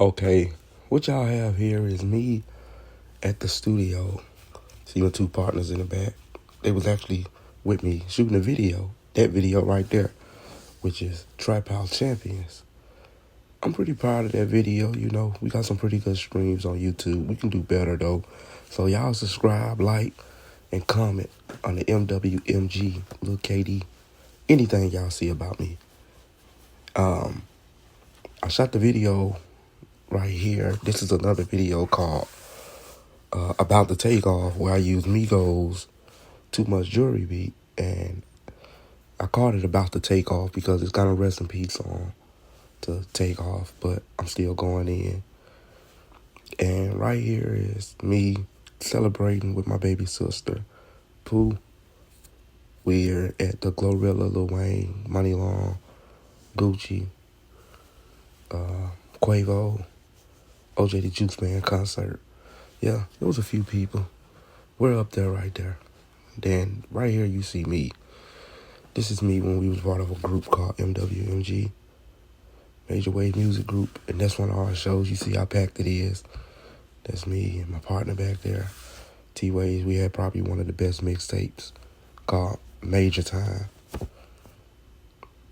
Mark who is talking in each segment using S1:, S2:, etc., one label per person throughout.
S1: Okay, what y'all have here is me at the studio. See my two partners in the back. They was actually with me shooting a video. That video right there, which is Trap House Champions. I'm pretty proud of that video. You know, we got some pretty good streams on YouTube. We can do better though. So y'all subscribe, like, and comment on the MWMG, Lil KD, anything y'all see about me. I shot the video right here. This is another video called About the Takeoff, where I use Migos' Too Much Jewelry beat, and I called it About the Takeoff because it's kind of rest in peace song to take off, but I'm still going in. And right here is me celebrating with my baby sister, Pooh. We're at the Glorilla, Lil Wayne, Money Long, Gucci, Quavo, OJ the Juice Man concert. Yeah, it was a few people. We're up there right there. Then right here you see me. This is me when we was part of a group called MWMG, Major Wave Music Group, and that's one of our shows. You see how packed it is. That's me and my partner back there, T-Ways. We had probably one of the best mixtapes called Major Time.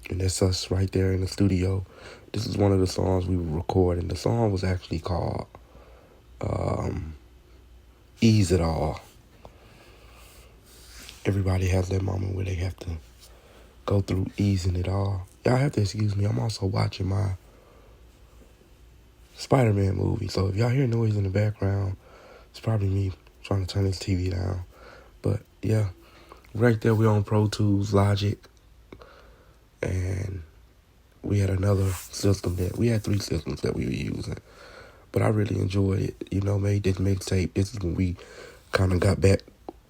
S1: And that's us right there in the studio. This is one of the songs we were recording. The song was actually called Ease It All. Everybody has that moment where they have to go through easing it all. Y'all have to excuse me. I'm also watching my Spider-Man movie. So if y'all hear noise in the background, it's probably me trying to turn this TV down. But yeah, right there we're on Pro Tools, Logic. And we had another system we had 3 systems that we were using. But I really enjoyed it. You know, made this mixtape. This is when we kind of got back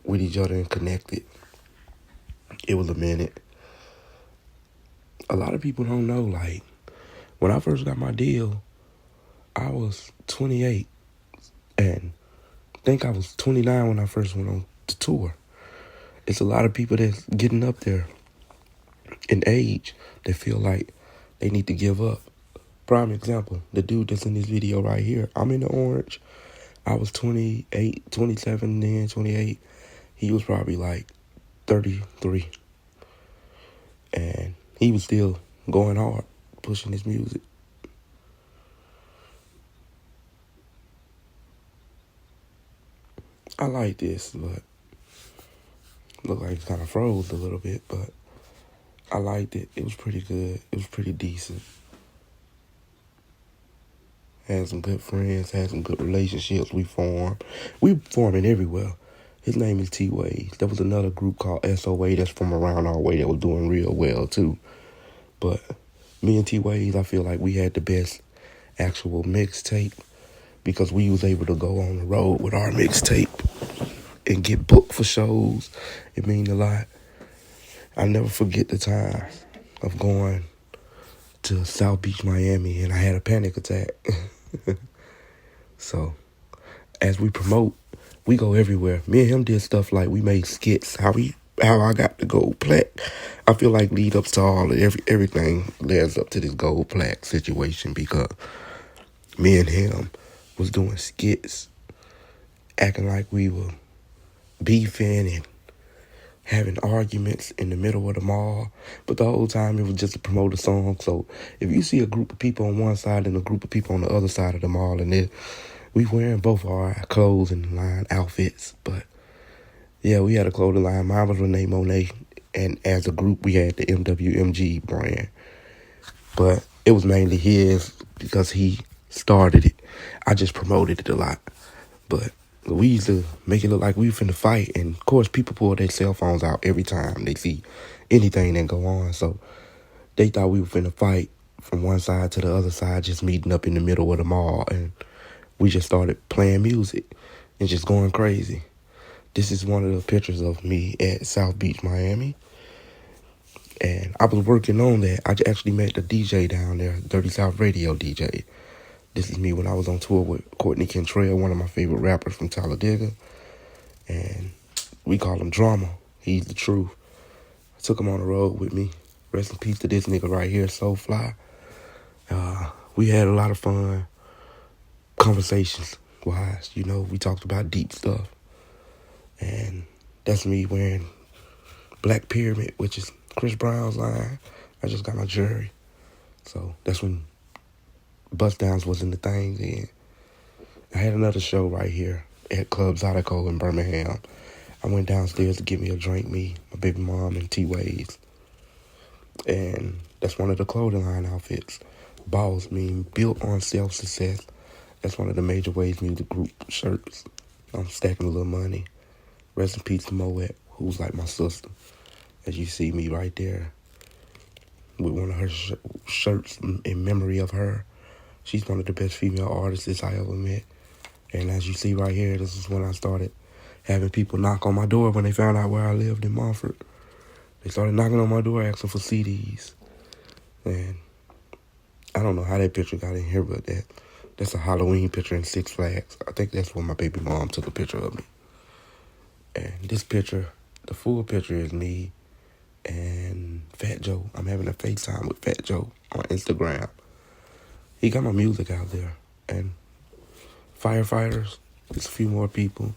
S1: with each other and connected. It was a minute. A lot of people don't know, like, when I first got my deal, I was 28. And I think I was 29 when I first went on the tour. It's a lot of people that's getting up there in age that feel like they need to give up. Prime example, the dude that's in this video right here. I'm in the orange. I was 28, 27 then, 28. He was probably like 33. And he was still going hard, pushing his music. I like this, but look like it's kind of froze a little bit, but I liked it. It was pretty good. It was pretty decent. Had some good friends, had some good relationships we formed. We forming everywhere. His name is T-Ways. There was another group called SOA that's from around our way that was doing real well too. But me and T-Ways, I feel like we had the best actual mixtape because we was able to go on the road with our mixtape and get booked for shows. It mean a lot. I never forget the time of going to South Beach, Miami, and I had a panic attack. So, as we promote, we go everywhere. Me and him did stuff like we made skits. How I got the gold plaque. I feel like lead ups to all everything leads up to this gold plaque situation because me and him was doing skits, acting like we were beefing and having arguments in the middle of the mall. But the whole time it was just to promote a song. So if you see a group of people on one side and a group of people on the other side of the mall, and we wearing both our clothes and line outfits. But yeah, we had a clothing line. Mine was Renee Monet. And as a group, we had the MWMG brand. But it was mainly his because he started it. I just promoted it a lot. But we used to make it look like we were finna fight. And, of course, people pull their cell phones out every time they see anything that go on. So they thought we were finna fight from one side to the other side, just meeting up in the middle of the mall. And we just started playing music and just going crazy. This is one of the pictures of me at South Beach, Miami. And I was working on that. I actually met the DJ down there, Dirty South Radio DJ. This is me when I was on tour with Courtney Kentrell, one of my favorite rappers from Talladega. And we call him Drama. He's the truth. I took him on the road with me. Rest in peace to this nigga right here, So Fly. We had a lot of fun. conversations wise. You know, we talked about deep stuff. And that's me wearing Black Pyramid, which is Chris Brown's line. I just got my jury. So that's when bust downs wasn't the thing then. I had another show right here at Club Zydeco in Birmingham. I went downstairs to get me a drink, me, my baby mom, and T-Ways. And that's one of the clothing line outfits. Boss mean built on self-success. That's one of the major ways music group shirts. I'm stacking a little money. Rest in peace to Moet, who's like my sister. As you see me right there with one of her shirts in memory of her. She's one of the best female artists I ever met. And as you see right here, this is when I started having people knock on my door when they found out where I lived in Montfort. They started knocking on my door asking for CDs. And I don't know how that picture got in here, but that's a Halloween picture in Six Flags. I think that's when my baby mom took a picture of me. And this picture, the full picture is me and Fat Joe. I'm having a FaceTime with Fat Joe on Instagram. He got my music out there. And firefighters, there's a few more people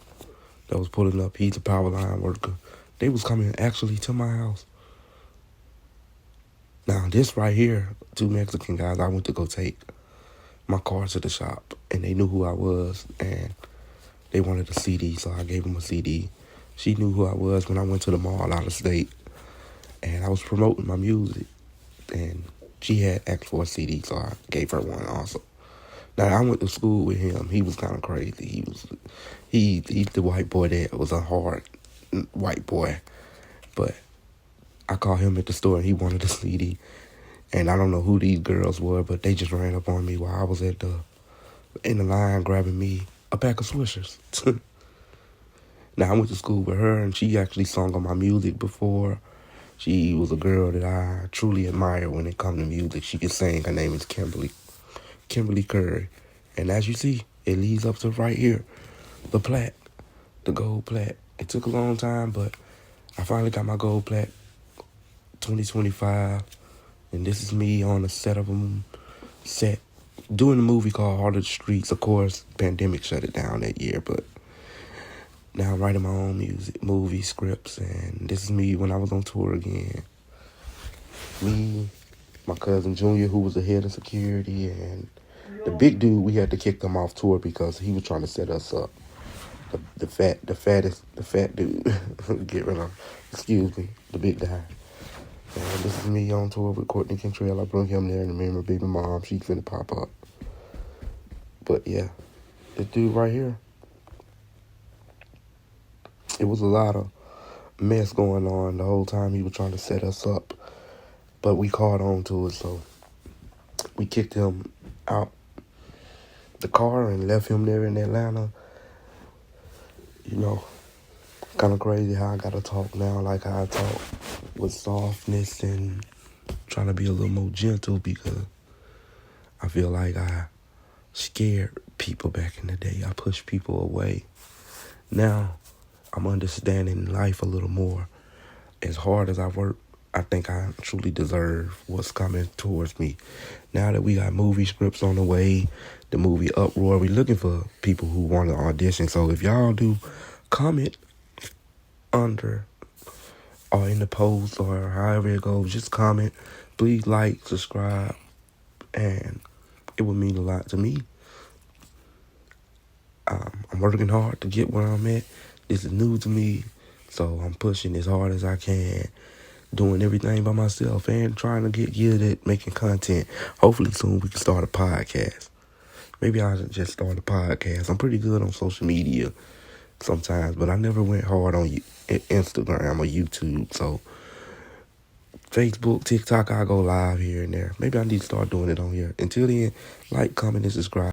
S1: that was pulling up. He's a power line worker. They was coming actually to my house. Now, this right here, two Mexican guys, I went to go take my car to the shop. And they knew who I was. And they wanted a CD, so I gave them a CD. She knew who I was when I went to the mall out of state. And I was promoting my music. And she had asked for a CD, so I gave her one also. Now, I went to school with him. He was kind of crazy. He's the white boy that was a hard white boy. But I called him at the store, and he wanted a CD. And I don't know who these girls were, but they just ran up on me while I was in the line grabbing me a pack of Swishers. Now, I went to school with her, and she actually sung on my music before. She was a girl that I truly admire when it comes to music. She can sing. Her name is Kimberly Curry. And as you see, it leads up to right here, the plaque, the gold plaque. It took a long time, but I finally got my gold plaque, 2025. And this is me on a set doing a movie called Heart of the Streets. Of course, pandemic shut it down that year, but now I'm writing my own music, movie scripts, and this is me when I was on tour again. Me, my cousin Junior, who was the head of security, and the big dude, we had to kick them off tour because he was trying to set us up. The fat dude, get rid of, excuse me, the big guy. And this is me on tour with Courtney Cantrell. I brought him there, and remember baby mom, she's finna pop up. But yeah, this dude right here, it was a lot of mess going on the whole time he was trying to set us up. But we caught on to it, so we kicked him out the car and left him there in Atlanta. You know, kind of crazy how I got to talk now like how I talk, with softness and trying to be a little more gentle, because I feel like I scared people back in the day. I pushed people away. Now, I'm understanding life a little more. As hard as I work, I think I truly deserve what's coming towards me. Now that we got movie scripts on the way, the movie Uproar, we're looking for people who want to audition. So if y'all do, comment under or in the post or however it goes, just comment. Please like, subscribe, and it would mean a lot to me. I'm working hard to get where I'm at. This is new to me, so I'm pushing as hard as I can, doing everything by myself and trying to get good at making content. Hopefully soon we can start a podcast. Maybe I'll just start a podcast. I'm pretty good on social media sometimes, but I never went hard on Instagram or YouTube. So Facebook, TikTok, I go live here and there. Maybe I need to start doing it on here. Until then, like, comment, and subscribe.